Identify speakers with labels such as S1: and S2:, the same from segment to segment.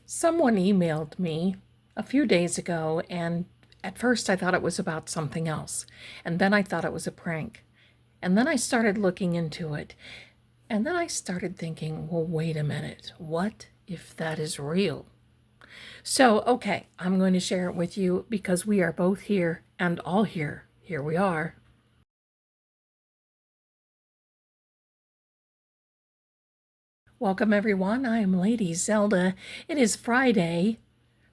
S1: Someone emailed me a few days ago, and at first I thought it was about something else, and then I thought it was a prank. And then I started looking into it, and then I started thinking, well, wait a minute, what if that is real? So, okay, I'm going to share it with you because we are both here and all here. Here we are. Welcome, everyone. I am Lady Zelda. It is Friday,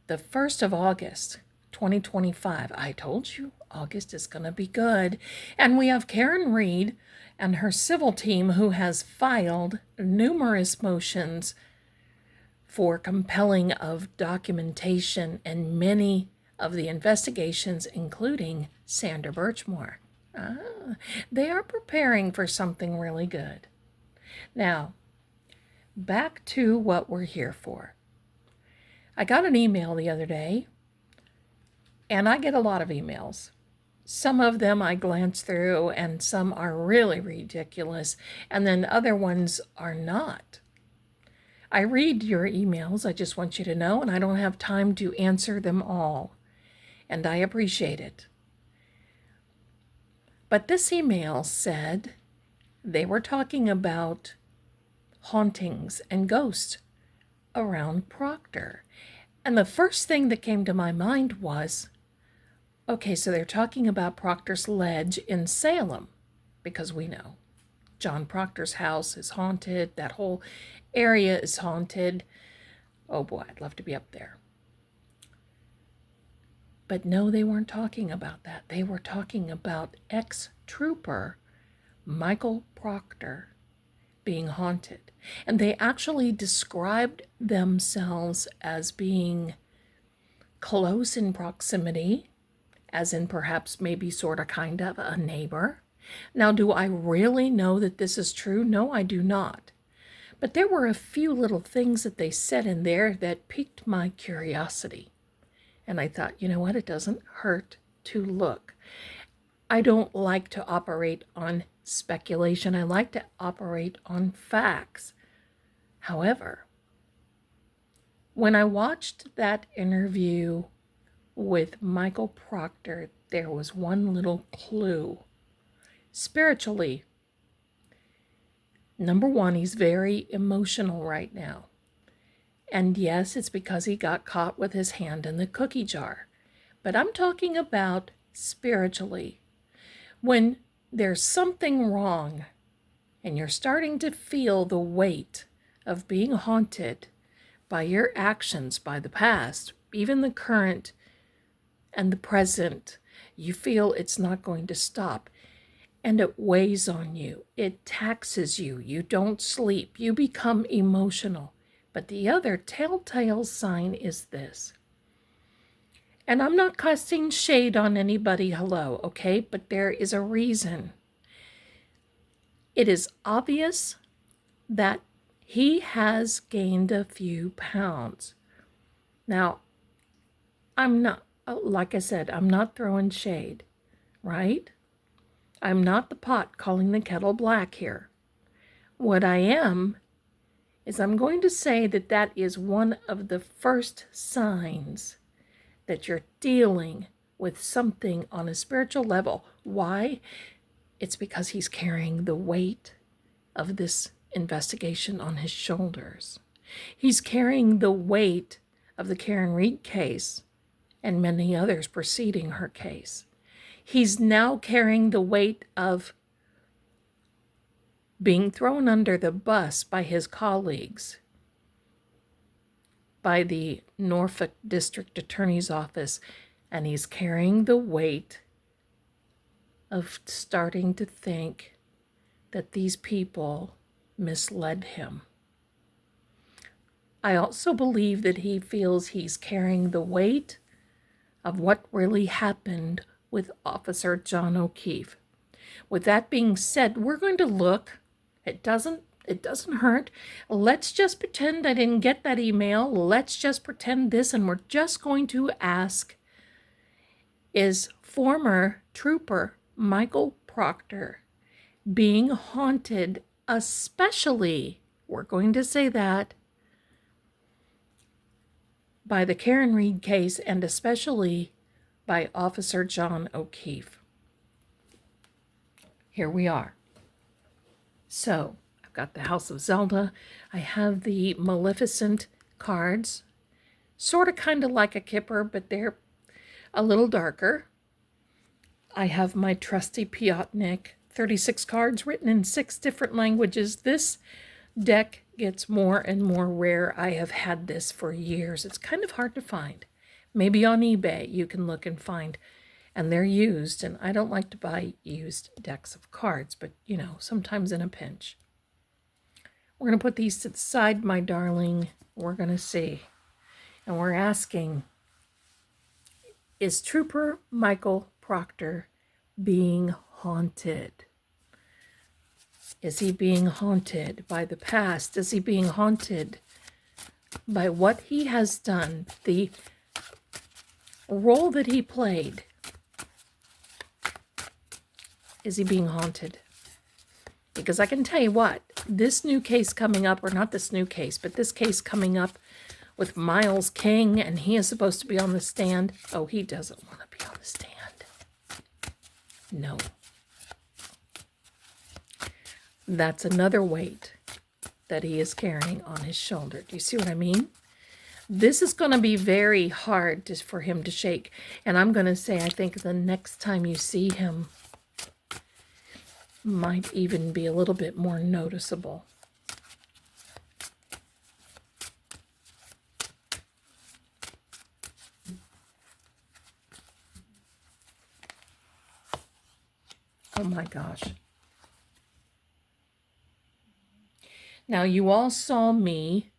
S1: the 1st of August, 2025. I told you August is going to be good. And we have Karen Reed and her civil team who has filed numerous motions for compelling of documentation and many of the investigations, including Sandra Birchmore. They are preparing for something really good. Now, back to what we're here for. I got an email the other day, and I get a lot of emails. Some of them I glance through, and some are really ridiculous, and then other ones are not. I read your emails, I just want you to know, and I don't have time to answer them all, and I appreciate it. But this email said they were talking about hauntings and ghosts around Proctor. And the first thing that came to my mind was, okay, so they're talking about Proctor's Ledge in Salem, because we know John Proctor's house is haunted. That whole area is haunted. Oh boy, I'd love to be up there. But no, they weren't talking about that. They were talking about ex-trooper Michael Proctor being haunted. And they actually described themselves as being close in proximity, as in perhaps maybe sort of kind of a neighbor. Now, do I really know that this is true? No, I do not. But there were a few little things that they said in there that piqued my curiosity. And I thought, you know what? It doesn't hurt to look. I don't like to operate on speculation. I like to operate on facts. However, when I watched that interview with Michael Proctor, there was one little clue. Spiritually, number one, he's very emotional right now. And yes, it's because he got caught with his hand in the cookie jar. But I'm talking about spiritually. When there's something wrong and you're starting to feel the weight of being haunted by your actions, by the past, even the current and the present, you feel it's not going to stop. And it weighs on you. It taxes you. You don't sleep. You become emotional. But the other telltale sign is this. And I'm not casting shade on anybody, hello, okay? But there is a reason. It is obvious that he has gained a few pounds. Now, I'm not, like I said, I'm not throwing shade, right? I'm not the pot calling the kettle black here. What I am is I'm going to say that that is one of the first signs that you're dealing with something on a spiritual level. Why? It's because he's carrying the weight of this investigation on his shoulders. He's carrying the weight of the Karen Reed case and many others preceding her case. He's now carrying the weight of being thrown under the bus by his colleagues, by the Norfolk District Attorney's Office, and he's carrying the weight of starting to think that these people misled him. I also believe that he feels he's carrying the weight of what really happened with Officer John O'Keefe. With that being said, we're going to look. It doesn't hurt. Let's just pretend I didn't get that email. Let's just pretend this, and we're just going to ask, is former Trooper Michael Proctor being haunted, especially, we're going to say that, by the Karen Reed case, and especially by Officer John O'Keefe. Here we are. So, I've got the House of Zelda. I have the Maleficent cards. Sort of kind of like a Kipper, but they're a little darker. I have my trusty Piotnik, 36 cards written in 6 different languages. This deck gets more and more rare. I have had this for years. It's kind of hard to find. Maybe on eBay you can look and find, and they're used, and I don't like to buy used decks of cards, but you know, sometimes in a pinch. We're going to put these to the side, my darling. We're going to see. And we're asking, is Trooper Michael Proctor being haunted? Is he being haunted by the past? Is he being haunted by what he has done? The role that he played. Is he being haunted? Because I can tell you what, this new case coming up, or not this new case, but this case coming up with Miles King, and he is supposed to be on the stand. Oh, he doesn't want to be on the stand. No. That's another weight that he is carrying on his shoulder. Do you see what I mean? This is going to be very hard for him to shake. And I'm going to say, I think the next time you see him might even be a little bit more noticeable. Oh my gosh. Now you all saw me.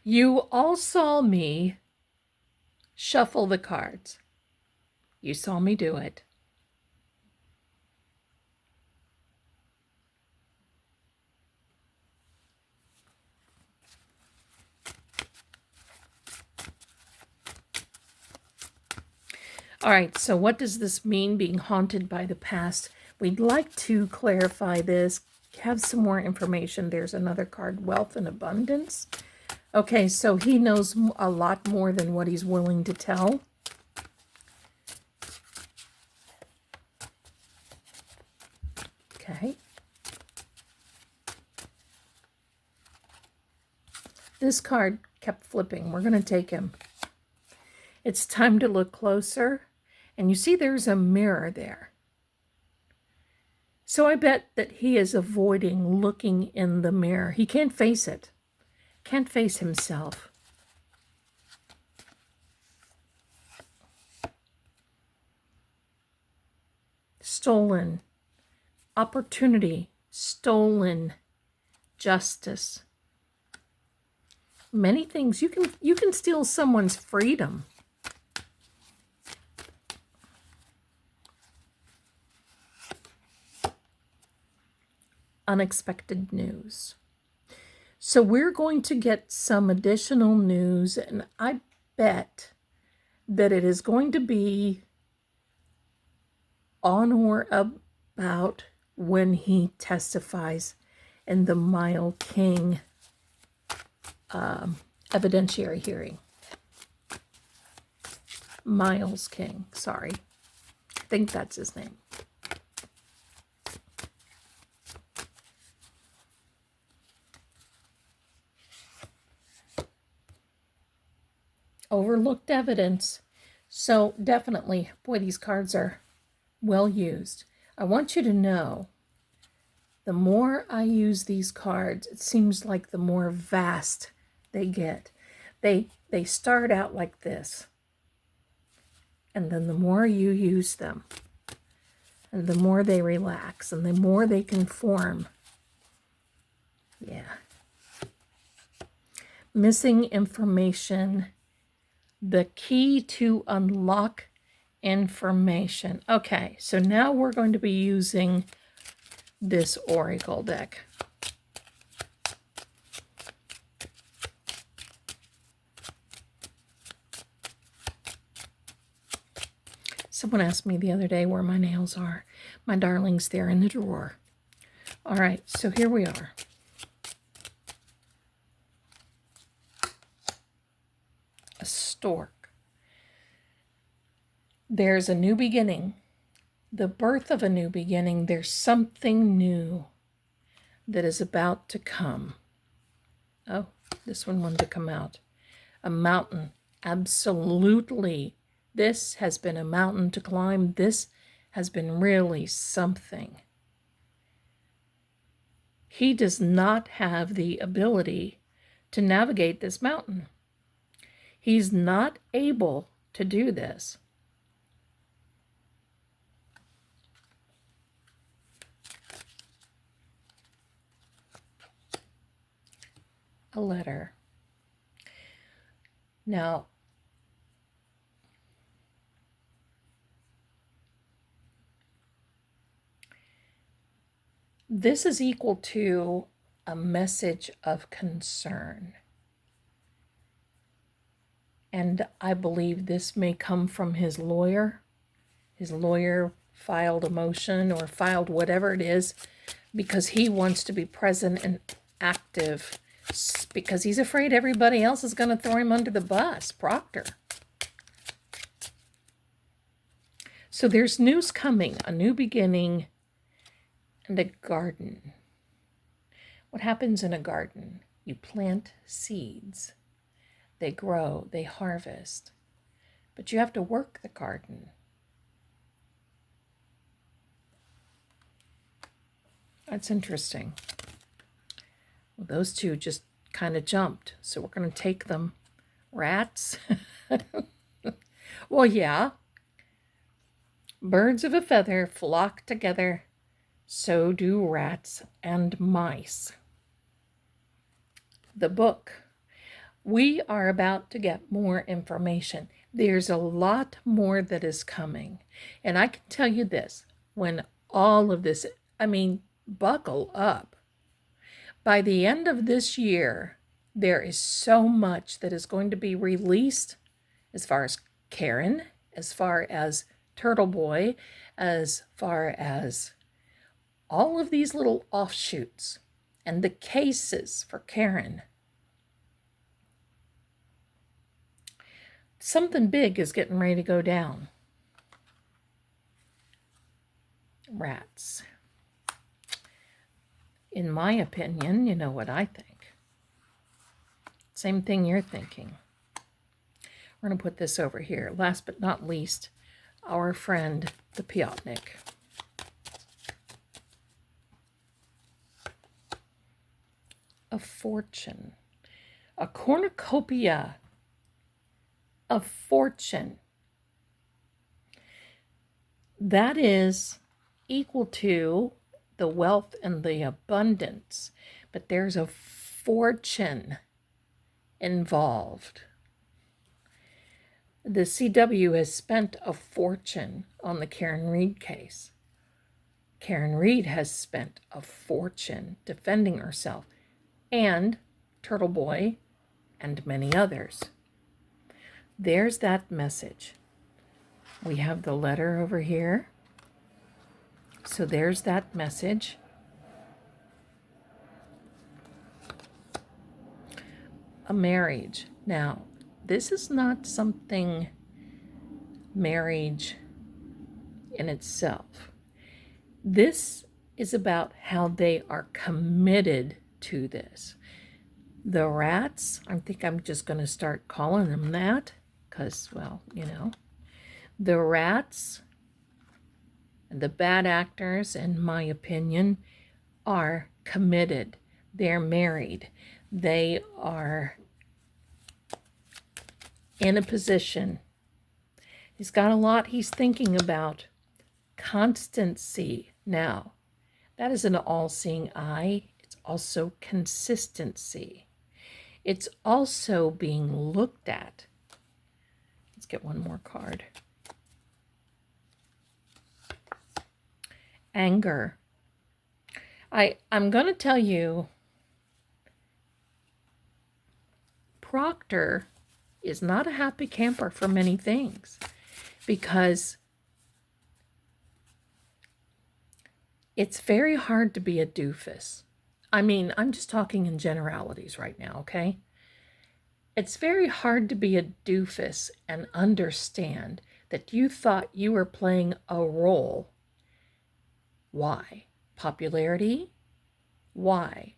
S1: You all saw me shuffle the cards. You saw me do it. All right, so what does this mean, being haunted by the past? We'd like to clarify this, have some more information. There's another card, Wealth and Abundance. Okay, so he knows a lot more than what he's willing to tell. Okay. This card kept flipping. We're going to take him. It's time to look closer. And you see there's a mirror there. So I bet that he is avoiding looking in the mirror. He can't face it. Can't face himself. Stolen. Opportunity. Stolen. Justice. Many things. You can steal someone's freedom. Unexpected news. So we're going to get some additional news, and I bet that it is going to be on or about when he testifies in the Miles King evidentiary hearing. Miles King, sorry. I think that's his name. Overlooked evidence. So definitely, boy, these cards are well used. I want you to know, the more I use these cards, it seems like the more vast they get. They start out like this. And then the more you use them, and the more they relax, and the more they can form. Yeah. Missing information. The key to unlock information. Okay, so now we're going to be using this Oracle deck. Someone asked me the other day where my nails are. My darlings, they're in the drawer. All right, so here we are. stork. There's a new beginning, the birth of a new beginning. There's something new that is about to come. Oh, this one wanted to come out. A mountain. Absolutely. This has been a mountain to climb. This has been really something. He does not have the ability to navigate this mountain. He's not able to do this. A letter. Now, this is equal to a message of concern. And I believe this may come from his lawyer. His lawyer filed a motion or filed whatever it is because he wants to be present and active because he's afraid everybody else is going to throw him under the bus. Proctor. So there's news coming, a new beginning, and a garden. What happens in a garden? You plant seeds. They grow, they harvest. But you have to work the garden. That's interesting. Well, those two just kind of jumped, so we're going to take them. Rats? Well, yeah. Birds of a feather flock together. So do rats and mice. The book. We are about to get more information. There's a lot more that is coming. And I can tell you this, when all of this, buckle up. By the end of this year, there is so much that is going to be released as far as Karen, as far as Turtle Boy, as far as all of these little offshoots and the cases for Karen. Something big is getting ready to go down. Rats. In my opinion, you know what I think. Same thing you're thinking. We're going to put this over here. Last but not least, our friend, the Piotnik. A fortune. A cornucopia of fortune. That is equal to the wealth and the abundance, but there's a fortune involved. The CW has spent a fortune on the Karen Reed case. Karen Reed has spent a fortune defending herself, and Turtle Boy, and many others. There's that message. We have the letter over here. So there's that message. A marriage. Now, this is not something marriage in itself. This is about how they are committed to this. The rats, I think I'm just going to start calling them that because, well, the rats, the bad actors, in my opinion, are committed. They're married. They are in a position. He's got a lot he's thinking about. Constancy. Now, that is an all-seeing eye. It's also consistency. It's also being looked at. Let's get one more card. Anger. I'm going to tell you, Proctor is not a happy camper for many things because it's very hard to be a doofus. I'm just talking in generalities right now, okay? It's very hard to be a doofus and understand that you thought you were playing a role. Why? Popularity? Why?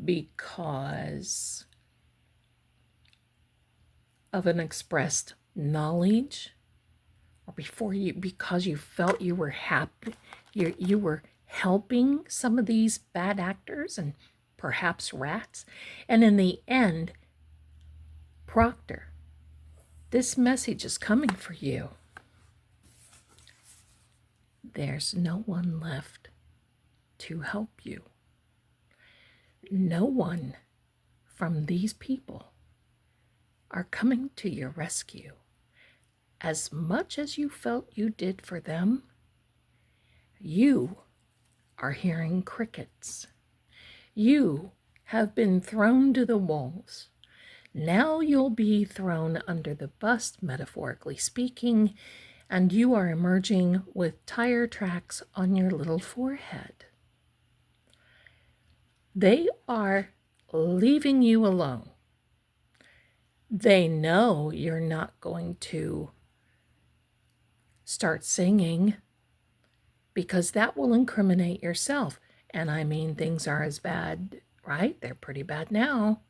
S1: Because of an expressed knowledge, or because you felt you were happy, you were helping some of these bad actors and perhaps rats. And in the end, Proctor, this message is coming for you. There's no one left to help you. No one from these people are coming to your rescue. As much as you felt you did for them, you are hearing crickets. You have been thrown to the wolves. Now you'll be thrown under the bus, metaphorically speaking, and you are emerging with tire tracks on your little forehead. They are leaving you alone. They know you're not going to start singing because that will incriminate yourself. And I mean, things are as bad, right? They're pretty bad now.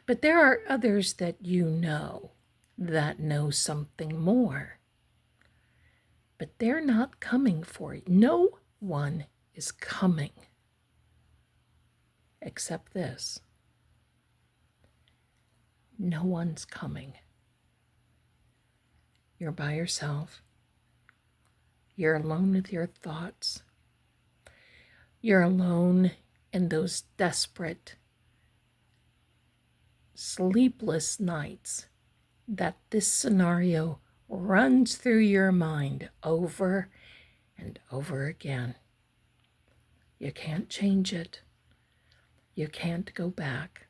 S1: But there are others that you know that know something more. But they're not coming for you. No one is coming except this. No one's coming. You're by yourself. You're alone with your thoughts. You're alone in those desperate, sleepless nights that this scenario runs through your mind over and over again. You can't change it. You can't go back.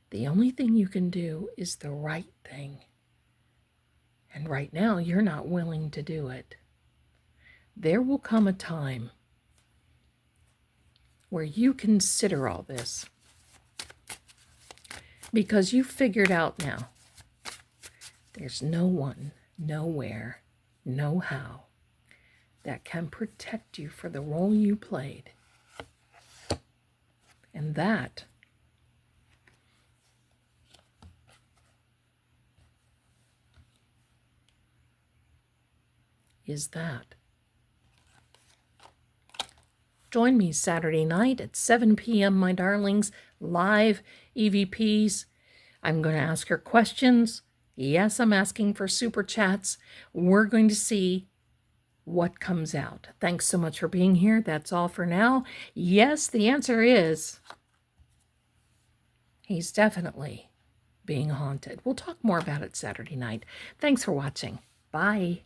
S1: The only thing you can do is the right thing. And right now, you're not willing to do it. There will come a time where you consider all this because you figured out now there's no one, nowhere, no how that can protect you for the role you played. And that is that. Join me Saturday night at 7 p.m., my darlings, live EVPs. I'm going to ask her questions. Yes, I'm asking for super chats. We're going to see what comes out. Thanks so much for being here. That's all for now. Yes, the answer is he's definitely being haunted. We'll talk more about it Saturday night. Thanks for watching. Bye.